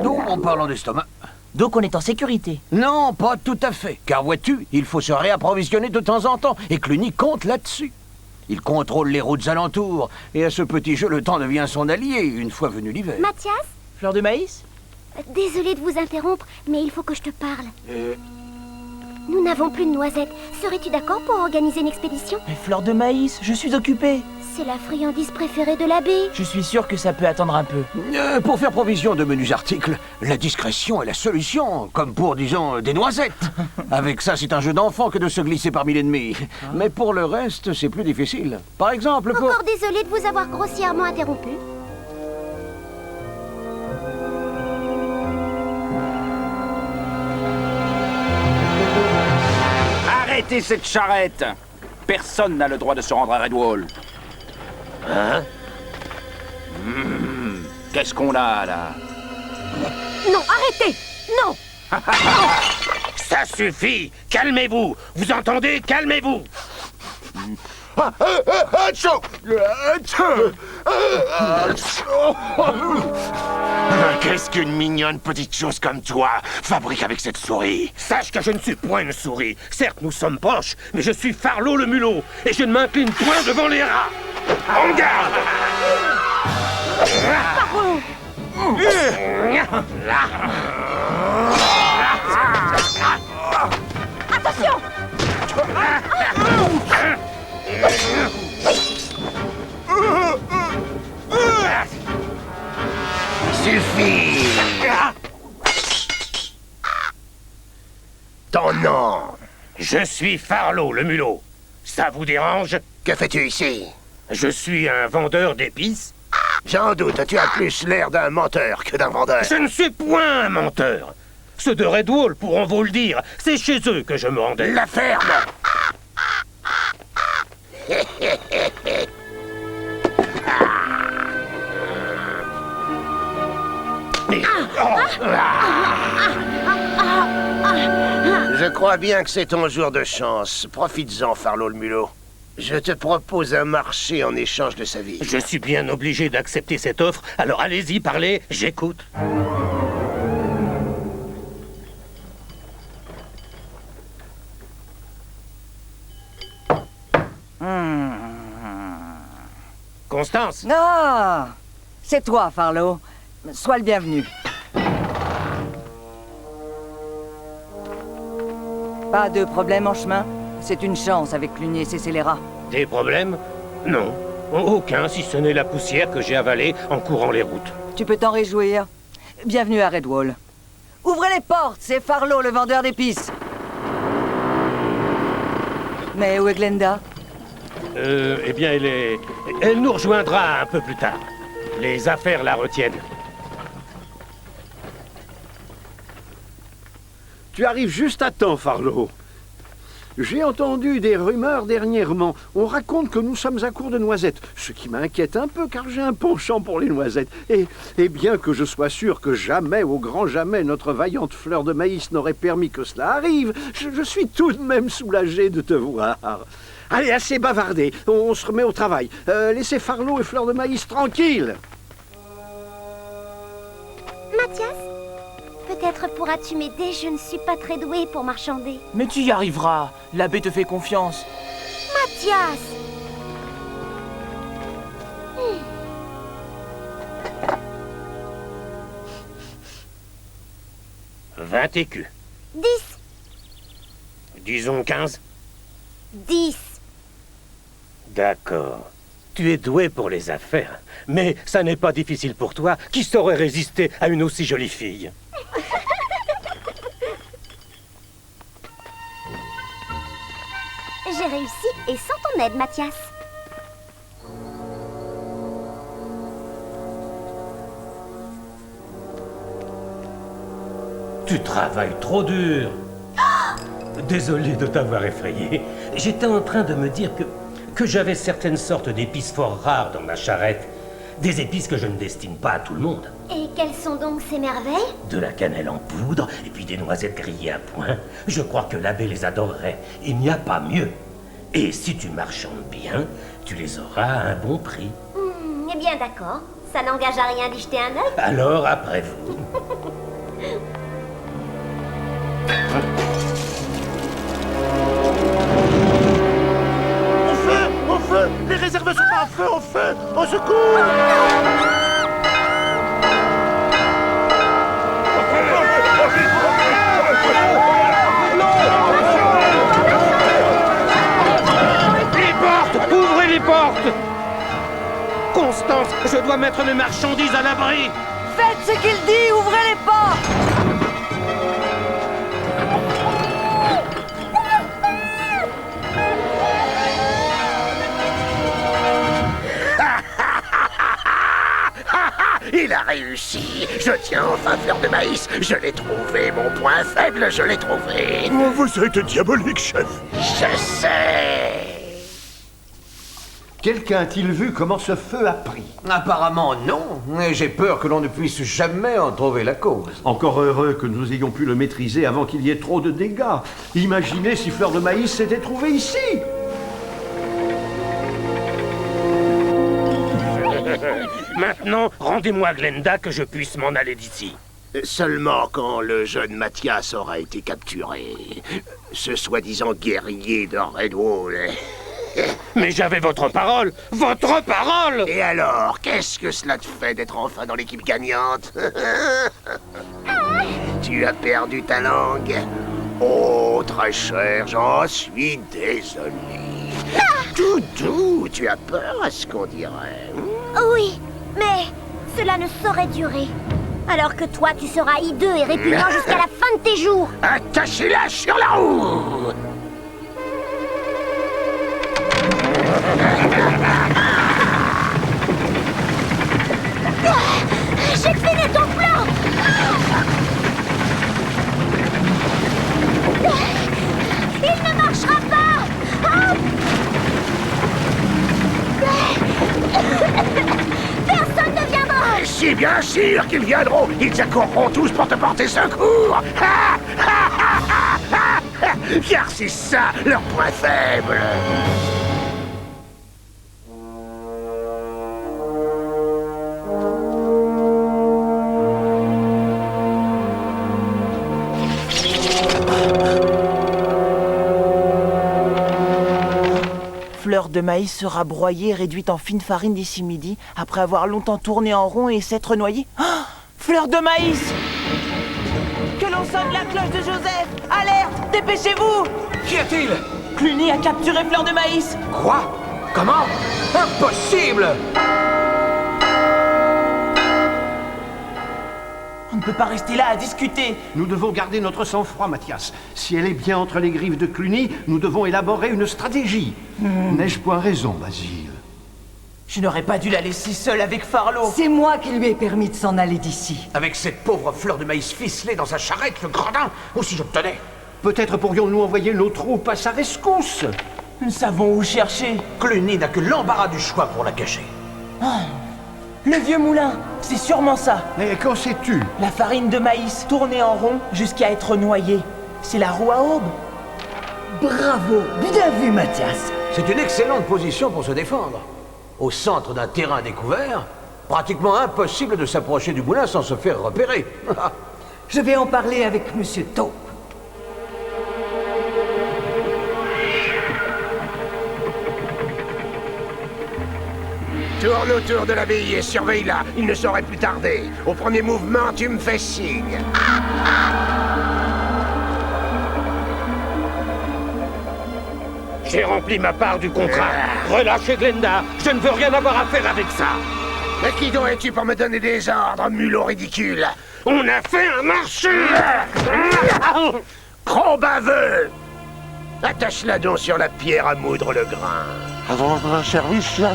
Donc, en parlant d'estomac... Donc on est en sécurité? Non, pas tout à fait. Car vois-tu, il faut se réapprovisionner de temps en temps. Et Cluny compte là-dessus. Il contrôle les routes alentours. Et à ce petit jeu, le temps devient son allié, une fois venu l'hiver. Mathias? Fleur de Maïs? Désolée de vous interrompre, mais il faut que je te parle. Nous n'avons plus de noisettes. Serais-tu d'accord pour organiser une expédition? Mais Fleur de Maïs, je suis occupé. C'est la friandise préférée de l'abbé. Je suis sûr que ça peut attendre un peu. Pour faire provision de menus articles, la discrétion est la solution. Comme pour, disons, des noisettes. Avec ça, c'est un jeu d'enfant que de se glisser parmi l'ennemi. Mais pour le reste, c'est plus difficile. Par exemple, pour... Encore désolée de vous avoir grossièrement interrompu. Arrêtez cette charrette! Personne n'a le droit de se rendre à Redwall. Hein? Qu'est-ce qu'on a, là? Non, arrêtez! Non! Ça suffit! Calmez-vous! Vous entendez? Calmez-vous! Qu'est-ce qu'une mignonne petite chose comme toi fabrique avec cette souris? Sache que je ne suis point une souris. Certes, nous sommes proches, mais je suis Farlot le mulot, et je ne m'incline point devant les rats. En garde! Attention! Suffit! Ton nom? Je suis Farlot le mulot. Ça vous dérange? Que fais-tu ici? Je suis un vendeur d'épices. J'en doute, tu as plus l'air d'un menteur que d'un vendeur. Je ne suis point un menteur. Ceux de Redwall pourront vous le dire. C'est chez eux que je me rendais. La ferme! Je crois bien que c'est ton jour de chance. Profites-en, Farlot le mulot. Je te propose un marché en échange de sa vie. Je suis bien obligé d'accepter cette offre, alors allez-y, parlez, j'écoute. Constance! Ah! C'est toi, Farlot. Sois le bienvenu. Pas de problème en chemin? C'est une chance avec Cluny et ses scélérats. Des problèmes? Non. Aucun, si ce n'est la poussière que j'ai avalée en courant les routes. Tu peux t'en réjouir. Bienvenue à Redwall. Ouvrez les portes, c'est Farlot, le vendeur d'épices. Mais où est Glenda? Eh bien, elle nous rejoindra un peu plus tard. Les affaires la retiennent. Tu arrives juste à temps, Farlot. J'ai entendu des rumeurs dernièrement. On raconte que nous sommes à court de noisettes, ce qui m'inquiète un peu car j'ai un penchant pour les noisettes. Et bien que je sois sûr que jamais, au grand jamais, notre vaillante fleur de maïs n'aurait permis que cela arrive, je suis tout de même soulagé de te voir. Allez, assez bavardé, on se remet au travail. Laissez Farlot et fleur de maïs tranquilles. Mathias, peut-être pourras-tu m'aider, je ne suis pas très douée pour marchander. Mais tu y arriveras, l'abbé te fait confiance. Mathias! 20 écus. 10. Disons 15. 10. D'accord. Tu es doué pour les affaires. Mais ça n'est pas difficile pour toi. Qui saurait résister à une aussi jolie fille? J'ai réussi, et sans ton aide, Mathias. Tu travailles trop dur. Désolé de t'avoir effrayé. J'étais en train de me dire que j'avais certaines sortes d'épices fort rares dans ma charrette. Des épices que je ne destine pas à tout le monde. Et quelles sont donc ces merveilles? De la cannelle en poudre et puis des noisettes grillées à point. Je crois que l'abbé les adorerait. Il n'y a pas mieux. Et si tu marchandes bien, tu les auras à un bon prix. Eh bien d'accord. Ça n'engage à rien d'y jeter un œil. Alors, après vous. Au feu! Les réserves sont pas à feu! Au feu! Au secours! Les portes! Ouvrez les portes! Constance, je dois mettre mes marchandises à l'abri! Faites ce qu'il dit, ouvrez les portes! Il a réussi. Je tiens enfin fleur de maïs. Je l'ai trouvé, mon point faible, je l'ai trouvé. Oh, vous êtes diabolique, chef. Je sais. Quelqu'un a-t-il vu comment ce feu a pris? Apparemment non, mais j'ai peur que l'on ne puisse jamais en trouver la cause. Encore heureux que nous ayons pu le maîtriser avant qu'il y ait trop de dégâts. Imaginez si fleur de maïs s'était trouvée ici. Maintenant, rendez-moi Glenda que je puisse m'en aller d'ici. Seulement quand le jeune Mathias aura été capturé. Ce soi-disant guerrier de Redwall. Mais j'avais votre parole! Votre parole! Et alors, qu'est-ce que cela te fait d'être enfin dans l'équipe gagnante? Tu as perdu ta langue? Oh, très cher, j'en suis désolé. Tout doux, tu as peur à ce qu'on dirait. Oui, mais cela ne saurait durer. Alors que toi, tu seras hideux et répugnant jusqu'à la fin de tes jours. Attachez-la sur la roue! J'ai fini ton plan! Il ne marchera pas! Personne ne viendra! Si, bien sûr qu'ils viendront! Ils accourront tous pour te porter secours! car c'est ça leur point faible. Fleur de maïs sera broyée et réduite en fine farine d'ici midi, après avoir longtemps tourné en rond et s'être noyée. Oh, fleur de maïs! Que l'on sonne la cloche de Joseph! Alerte! Dépêchez-vous! Qu'y a-t-il? Cluny a capturé Fleur de maïs! Quoi? Comment? Impossible! On ne peut pas rester là à discuter. Nous devons garder notre sang-froid, Mathias. Si elle est bien entre les griffes de Cluny, nous devons élaborer une stratégie. N'ai-je point raison, Basile? Je n'aurais pas dû la laisser seule avec Farlow. C'est moi qui lui ai permis de s'en aller d'ici. Avec cette pauvre Fleur de maïs ficelée dans sa charrette, le gredin, ou si j'obtenais. Peut-être pourrions-nous envoyer nos troupes à sa rescousse. Nous savons où chercher. Cluny n'a que l'embarras du choix pour la cacher. Ah, le vieux moulin, c'est sûrement ça. Mais qu'en sais-tu? La farine de maïs tournée en rond jusqu'à être noyée. C'est la roue à aube. Bravo, bien vu, Mathias. C'est une excellente position pour se défendre. Au centre d'un terrain découvert, pratiquement impossible de s'approcher du moulin sans se faire repérer. Je vais en parler avec Monsieur Taupe. Tourne autour de l'abbaye et surveille-la. Il ne saurait plus tarder. Au premier mouvement, tu me fais signe. J'ai rempli ma part du contrat. Relâchez Glenda. Je ne veux rien avoir à faire avec ça. Mais qui donc es-tu pour me donner des ordres, mulot ridicule? On a fait un marché. Gros baveux! Attache-la donc sur la pierre à moudre le grain. Avant un service, là.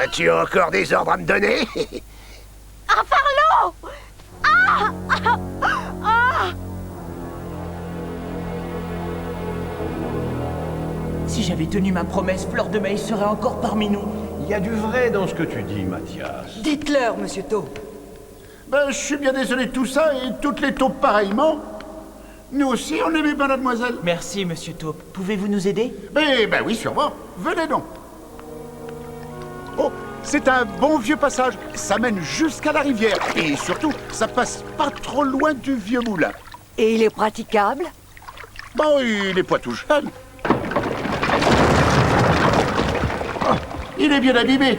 As-tu encore des ordres à me donner? Ah, Farlow! Ah! Ah! Ah! Si j'avais tenu ma promesse, Fleur de maïs serait encore parmi nous. Il y a du vrai dans ce que tu dis, Mathias. Dites-leur, Monsieur Taupe. Ben, je suis bien désolé de tout ça, et toutes les taupes pareillement. Nous aussi, on aimait pas mademoiselle. Merci, Monsieur Taupe. Pouvez-vous nous aider? Ben oui, sûrement. Venez donc. Oh, c'est un bon vieux passage. Ça mène jusqu'à la rivière. Et surtout, ça passe pas trop loin du vieux moulin. Et il est praticable? Bon, il est pas tout jeune. Oh, il est bien abîmé.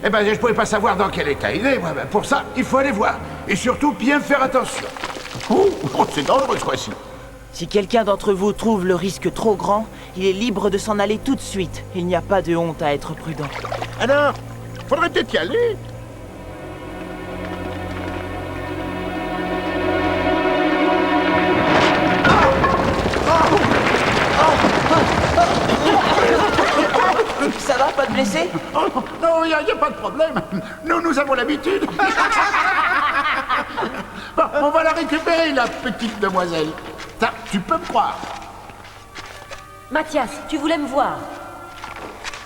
Eh ben, je pouvais pas savoir dans quel état il est. Ouais, ben, pour ça, il faut aller voir. Et surtout, bien faire attention. Oh, c'est dangereux, ce fois-ci. Si quelqu'un d'entre vous trouve le risque trop grand, il est libre de s'en aller tout de suite. Il n'y a pas de honte à être prudent. Alors, faudrait peut-être y aller. Ça va, pas de blessé? Oh, non, il n'y a pas de problème. Nous avons l'habitude. Bon, on va la récupérer, la petite demoiselle. Ça, tu peux me croire. Mathias, tu voulais me voir.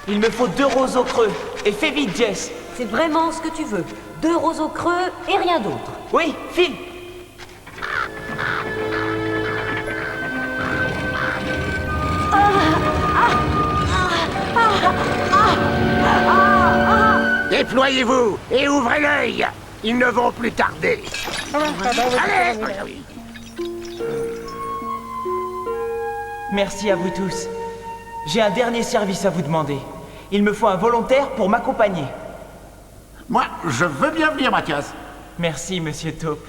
Il me faut 2 roseaux creux. Et fais vite, Jess. C'est vraiment ce que tu veux. 2 roseaux creux et rien d'autre. Oui, file. Déployez-vous et ouvrez l'œil. Ils ne vont plus tarder. Allez! Merci à vous tous. J'ai un dernier service à vous demander. Il me faut un volontaire pour m'accompagner. Moi, je veux bien venir, Mathias. Merci, Monsieur Taupe.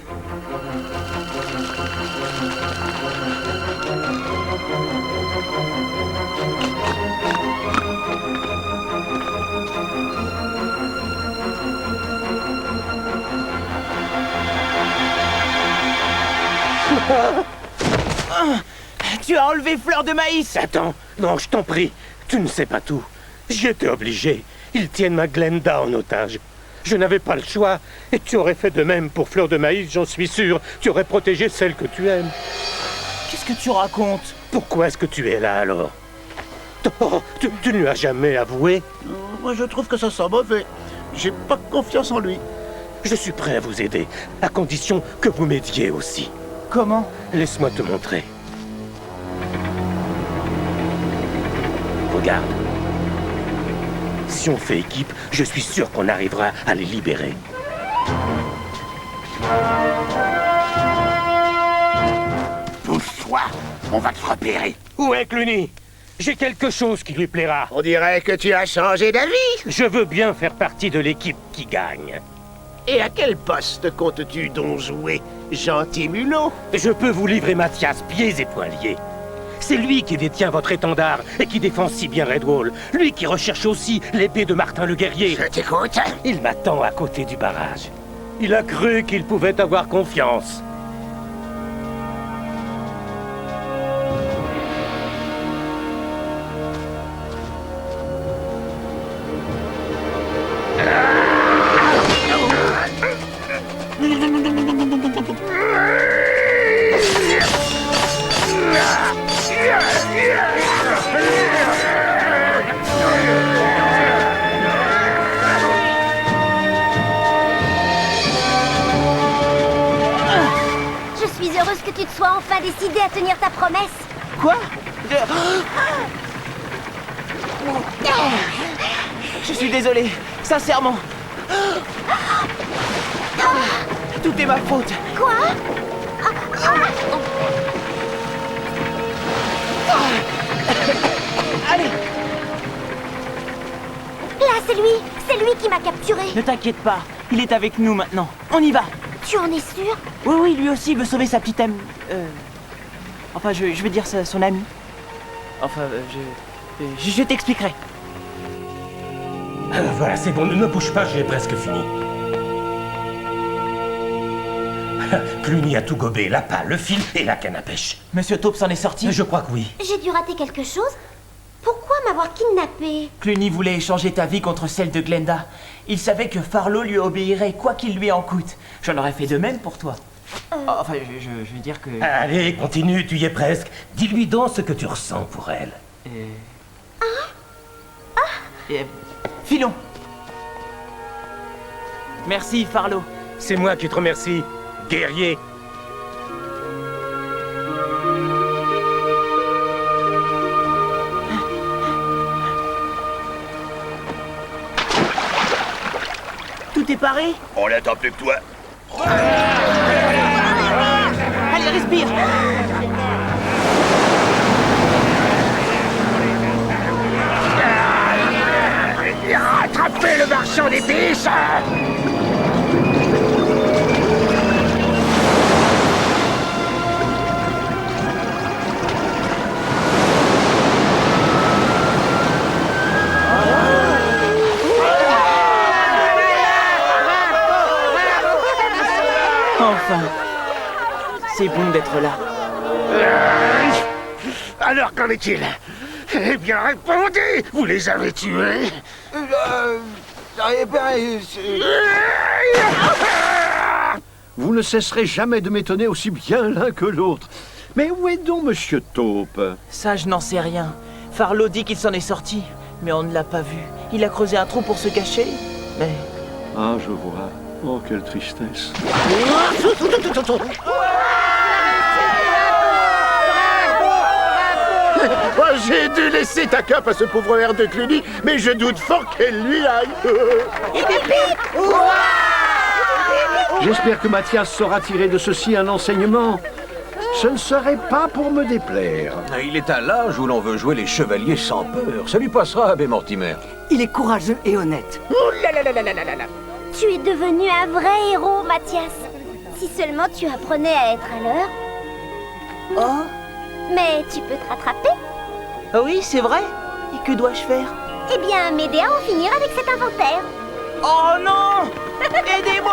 Tu as enlevé Fleur de maïs. Attends, non, je t'en prie. Tu ne sais pas tout. J'étais obligé. Ils tiennent ma Glenda en otage. Je n'avais pas le choix. Et tu aurais fait de même pour Fleur de maïs, j'en suis sûr. Tu aurais protégé celle que tu aimes. Qu'est-ce que tu racontes? Pourquoi est-ce que tu es là, alors? Oh, tu ne lui as jamais avoué? Moi, je trouve que ça sent mauvais. J'ai pas confiance en lui. Je suis prêt à vous aider, à condition que vous m'aidiez aussi. Comment? Laisse-moi te montrer. Regarde. Si on fait équipe, je suis sûr qu'on arrivera à les libérer. Pousse-toi, on va te repérer. Où est Cluny? J'ai quelque chose qui lui plaira. On dirait que tu as changé d'avis. Je veux bien faire partie de l'équipe qui gagne. Et à quel poste comptes-tu donc jouer, gentil mulot? Je peux vous livrer Mathias pieds et poings liés. C'est lui qui détient votre étendard et qui défend si bien Redwall. Lui qui recherche aussi l'épée de Martin le guerrier. Je t'écoute. Il m'attend à côté du barrage. Il a cru qu'il pouvait avoir confiance. Je suis heureuse que tu te sois enfin décidé à tenir ta promesse. Quoi? Je suis désolé, sincèrement. Tout est ma faute. Quoi? Allez! Là, c'est lui qui m'a capturé. Ne t'inquiète pas, il est avec nous maintenant. On y va. Tu en es sûr? Oui, oui, lui aussi veut sauver sa petite amie. Enfin, je vais dire son amie. Enfin, je t'expliquerai. Voilà, c'est bon, ne bouge pas, j'ai presque fini. Cluny a tout gobé, la pâle, le fil et la canne à pêche. Monsieur Taupe s'en est sorti? Je crois que oui. J'ai dû rater quelque chose? Pourquoi m'avoir kidnappé? Cluny voulait échanger ta vie contre celle de Glenda. Il savait que Farlow lui obéirait quoi qu'il lui en coûte. J'en aurais fait de même pour toi. Enfin, je veux dire que... Allez, continue, tu y es presque. Dis-lui donc ce que tu ressens pour elle. Filons. Merci, Farlow. C'est moi qui te remercie, guerrier. Tout est paré? On n'attend plus que toi. Allez, respire. Rattrapez le marchand d'épices! Enfin, c'est bon d'être là. Alors qu'en est-il? Eh bien, répondez! Vous les avez tués? Vous ne cesserez jamais de m'étonner aussi bien l'un que l'autre. Mais où est donc Monsieur Taupe? Ça, je n'en sais rien. Farlow dit qu'il s'en est sorti, mais on ne l'a pas vu. Il a creusé un trou pour se cacher, mais... Ah, je vois. Oh, quelle tristesse. Oh, j'ai dû laisser ta cape à ce pauvre air de Cluny, mais je doute fort qu'elle lui aille. J'espère que Mathias saura tirer de ceci un enseignement. Ce ne serait pas pour me déplaire. Il est à l'âge où l'on veut jouer les chevaliers sans peur. Ça lui passera, Abbé Mortimer. Il est courageux et honnête. Tu es devenu un vrai héros, Mathias. Si seulement tu apprenais à être à l'heure. Oh. Mais tu peux te rattraper. Ah oui, c'est vrai. Et que dois-je faire? Eh bien, m'aider à en finir avec cet inventaire. Oh non! Aidez-moi!